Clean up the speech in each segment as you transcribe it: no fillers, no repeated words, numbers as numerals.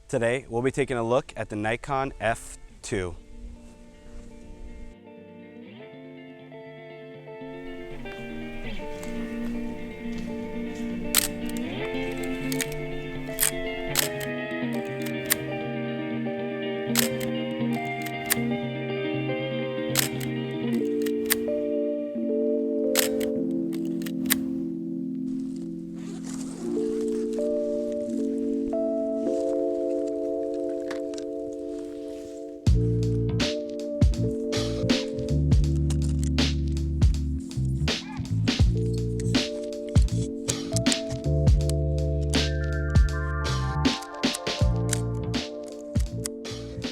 Today, we'll be taking a look at the Nikon F2.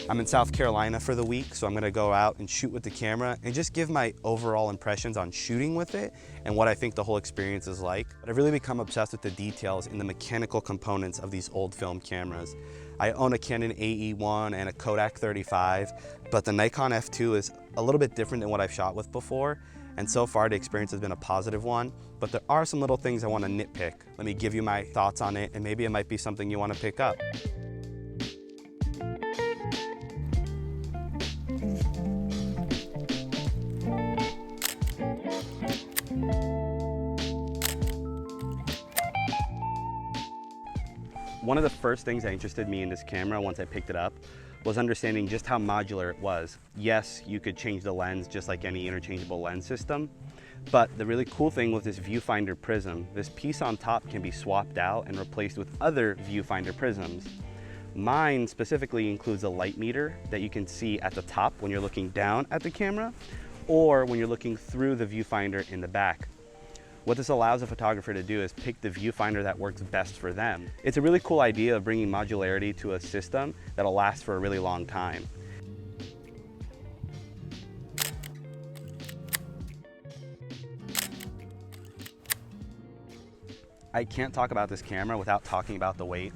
I'm in South Carolina for the week, so I'm gonna go out and shoot with the camera and just give my overall impressions on shooting with it and what I think the whole experience is like. But I've really become obsessed with the details and the mechanical components of these old film cameras. I own a Canon AE1 and a Kodak 35, but the Nikon F2 is a little bit different than what I've shot with before. And so far, the experience has been a positive one, but there are some little things I wanna nitpick. Let me give you my thoughts on it, and maybe it might be something you wanna pick up. One of the first things that interested me in this camera once I picked it up was understanding just how modular it was. Yes, you could change the lens just like any interchangeable lens system, but the really cool thing with this Viewfinder Prism, this piece on top can be swapped out and replaced with other Viewfinder Prisms. Mine specifically includes a light meter that you can see at the top when you're looking down at the camera, or when you're looking through the viewfinder in the back. What this allows a photographer to do is pick the viewfinder that works best for them. It's a really cool idea of bringing modularity to a system that'll last for a really long time. I can't talk about this camera without talking about the weight.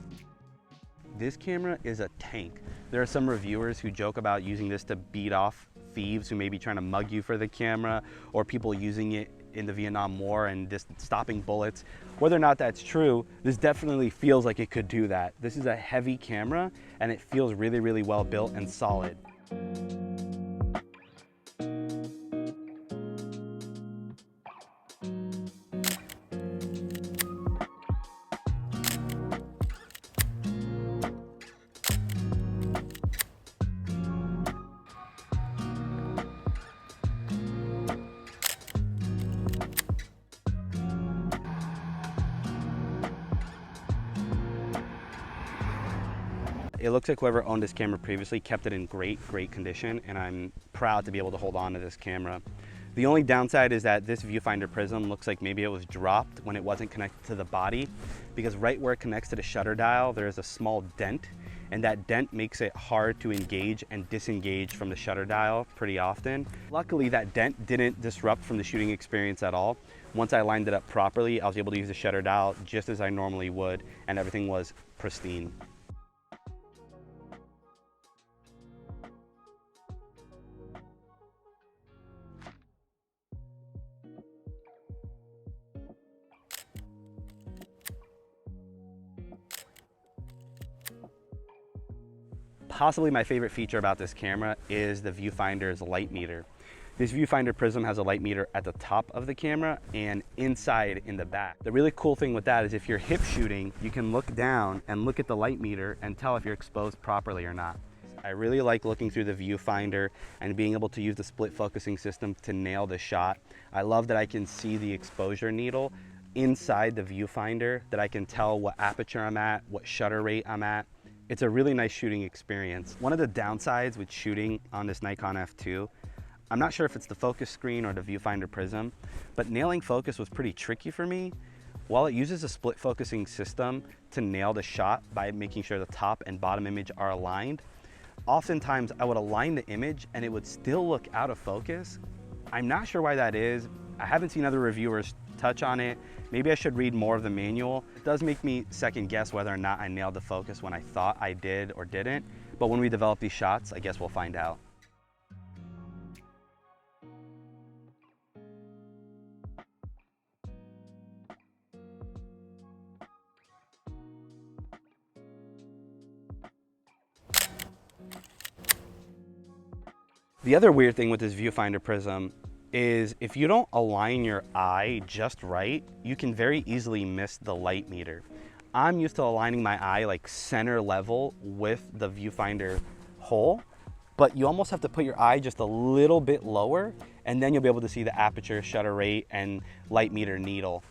This camera is a tank. There are some reviewers who joke about using this to beat off thieves who may be trying to mug you for the camera, or people using it in the Vietnam War and just stopping bullets. Whether or not that's true, this definitely feels like it could do that. This is a heavy camera and it feels really, really well built and solid. It looks like whoever owned this camera previously kept it in great condition, and I'm proud to be able to hold on to this camera. The only downside is that this Viewfinder Prism looks like maybe it was dropped when it wasn't connected to the body, because right where it connects to the shutter dial, there is a small dent, and that dent makes it hard to engage and disengage from the shutter dial pretty often. Luckily, that dent didn't disrupt from the shooting experience at all. Once I lined it up properly, I was able to use the shutter dial just as I normally would, and everything was pristine. Possibly my favorite feature about this camera is the viewfinder's light meter. This Viewfinder Prism has a light meter at the top of the camera and inside in the back. The really cool thing with that is if you're hip shooting, you can look down and look at the light meter and tell if you're exposed properly or not. I really like looking through the viewfinder and being able to use the split focusing system to nail the shot. I love that I can see the exposure needle inside the viewfinder, that I can tell what aperture I'm at, what shutter rate I'm at. It's a really nice shooting experience. One of the downsides with shooting on this Nikon F2, I'm not sure if it's the focus screen or the Viewfinder Prism, but nailing focus was pretty tricky for me. While it uses a split focusing system to nail the shot by making sure the top and bottom image are aligned, oftentimes I would align the image and it would still look out of focus. I'm not sure why that is. I haven't seen other reviewers touch on it. Maybe I should read more of the manual. It does make me second guess whether or not I nailed the focus when I thought I did or didn't. But when we develop these shots, I guess we'll find out. The other weird thing with this Viewfinder Prism is if you don't align your eye just right, you can very easily miss the light meter. I'm used to aligning my eye like center level with the viewfinder hole, but you almost have to put your eye just a little bit lower, and then you'll be able to see the aperture, shutter rate, and light meter needle.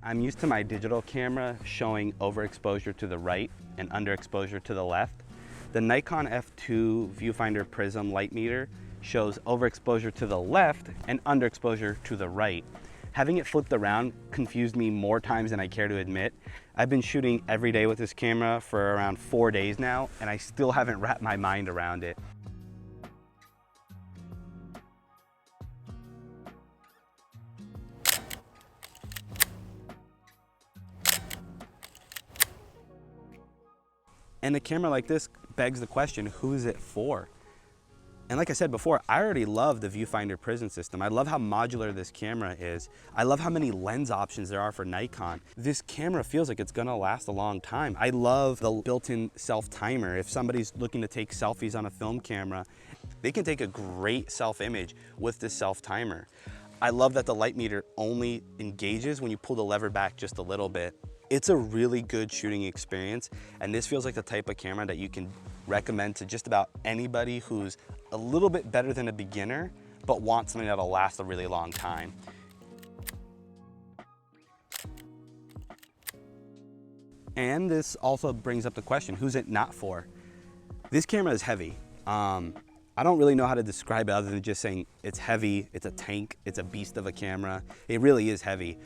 I'm used to my digital camera showing overexposure to the right and underexposure to the left. The Nikon F2 Viewfinder Prism light meter shows overexposure to the left and underexposure to the right. Having it flipped around confused me more times than I care to admit. I've been shooting every day with this camera for around 4 days now, and I still haven't wrapped my mind around it. And a camera like this begs the question, who's it for? And like I said before, I already love the Viewfinder Prism system. I love how modular this camera is. I love how many lens options there are for Nikon. This camera feels like it's gonna last a long time. I love the built-in self-timer. If somebody's looking to take selfies on a film camera, they can take a great self-image with this self-timer. I love that the light meter only engages when you pull the lever back just a little bit. It's a really good shooting experience, and this feels like the type of camera that you can recommend to just about anybody who's a little bit better than a beginner, but wants something that'll last a really long time. And this also brings up the question, who's it not for? This camera is heavy. I don't really know how to describe it other than just saying it's heavy, it's a tank, it's a beast of a camera. It really is heavy.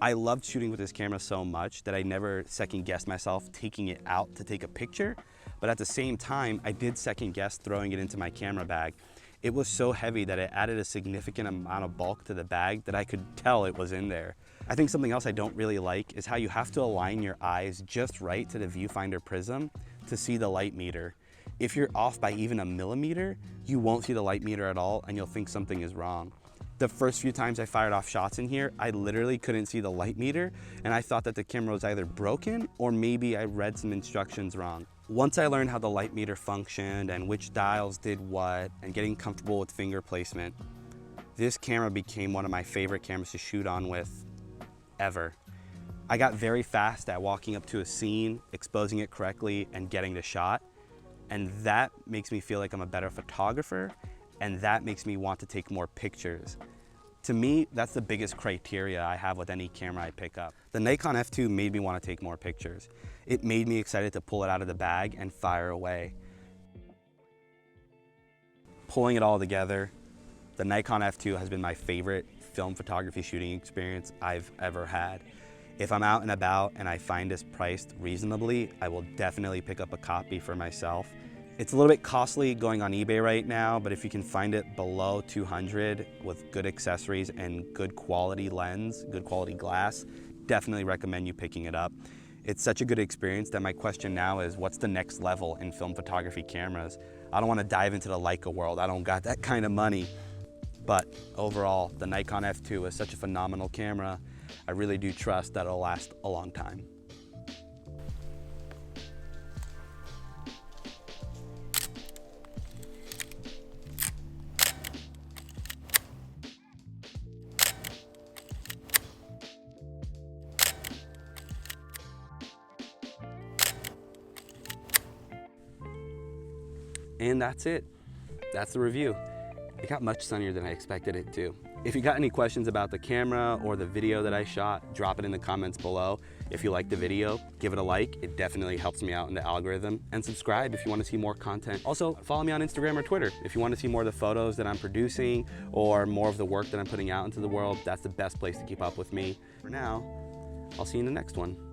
I loved shooting with this camera so much that I never second guessed myself taking it out to take a picture. But at the same time, I did second guess throwing it into my camera bag. It was so heavy that it added a significant amount of bulk to the bag that I could tell it was in there. I think something else I don't really like is how you have to align your eyes just right to the Viewfinder Prism to see the light meter. If you're off by even a millimeter, you won't see the light meter at all and you'll think something is wrong. The first few times I fired off shots in here, I literally couldn't see the light meter, and I thought that the camera was either broken or maybe I read some instructions wrong. Once I learned how the light meter functioned and which dials did what, and getting comfortable with finger placement, this camera became one of my favorite cameras to shoot on with ever. I got very fast at walking up to a scene, exposing it correctly, and getting the shot, and that makes me feel like I'm a better photographer, and that makes me want to take more pictures. To me, that's the biggest criteria I have with any camera I pick up. The Nikon F2 made me want to take more pictures. It made me excited to pull it out of the bag and fire away. Pulling it all together, the Nikon F2 has been my favorite film photography shooting experience I've ever had. If I'm out and about and I find this priced reasonably, I will definitely pick up a copy for myself. It's a little bit costly going on eBay right now, but if you can find it below 200 with good accessories and good quality lens, good quality glass, definitely recommend you picking it up. It's such a good experience that my question now is, what's the next level in film photography cameras? I don't want to dive into the Leica world. I don't got that kind of money. But overall, the Nikon F2 is such a phenomenal camera. I really do trust that it'll last a long time. And that's it. That's the review. It got much sunnier than I expected it to. If you got any questions about the camera or the video that I shot, drop it in the comments below. If you like the video, give it a like. It definitely helps me out in the algorithm. And subscribe if you want to see more content. Also, follow me on Instagram or Twitter. If you want to see more of the photos that I'm producing or more of the work that I'm putting out into the world, that's the best place to keep up with me. For now, I'll see you in the next one.